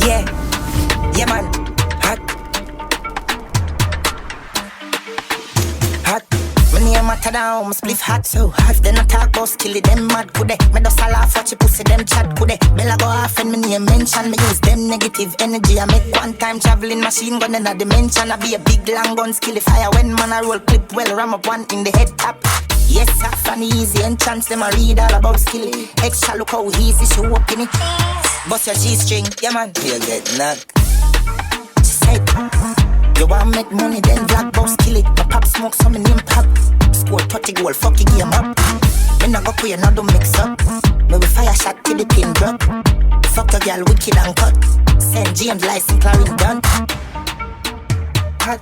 Yeah, yeah man, hot. Hot. My name matter down, my spliff hot so hot. Then I talk about skilly, them mad could they? Me just a laugh watch you pussy, them chat could they? Bella go off and my name mention. Me use them negative energy. I make one time traveling machine gun in a dimension. I be a big long gun skilly fire when man I roll clip well. Ram up one in the head top. Yes, I fan easy entrance, them I read all about skilly. Extra look how easy she walk in it. Bust your G-string, yeah man, you get knocked. She said, you want make money, then black boss kill it. My pop smoke, so my name pop. Score 30 goal, fuck your game up. Me nah go play another mix up. Me we fire shot till the pin drop. Fuck a girl, wicked and cut. Send James license, Clarin done. Hot.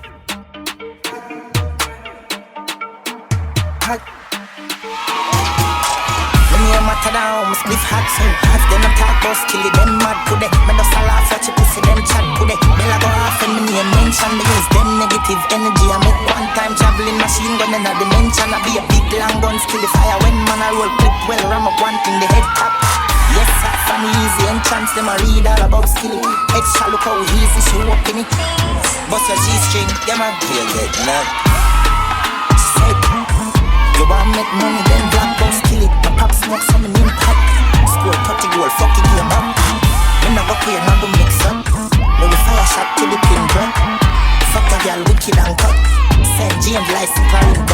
Hot. Matter down, my spliff hot so hot. Then I talk about skilly, them mad could they? Me just a laugh at you pussy, them chat could they? Bella go off and me name mention. Me use them negative energy. I make one time traveling machine gun in a dimension. I be a big long gun skilly fire when man I roll clip well. Ram up one in the head top. Yes, I fan easy entrance. Them I read all about skilly. Extra look how easy she walk in it. Bust your G-string, yeah man, you get knocked. She said, you want make money, then black boss kill it. My pop smoke, so my name pop. Score 30 goal, fuck your game up. Me nah go play another mix up. Me we fire shot till the pin drop. Fuck a girl, wicked and cut. Send James license, Clarin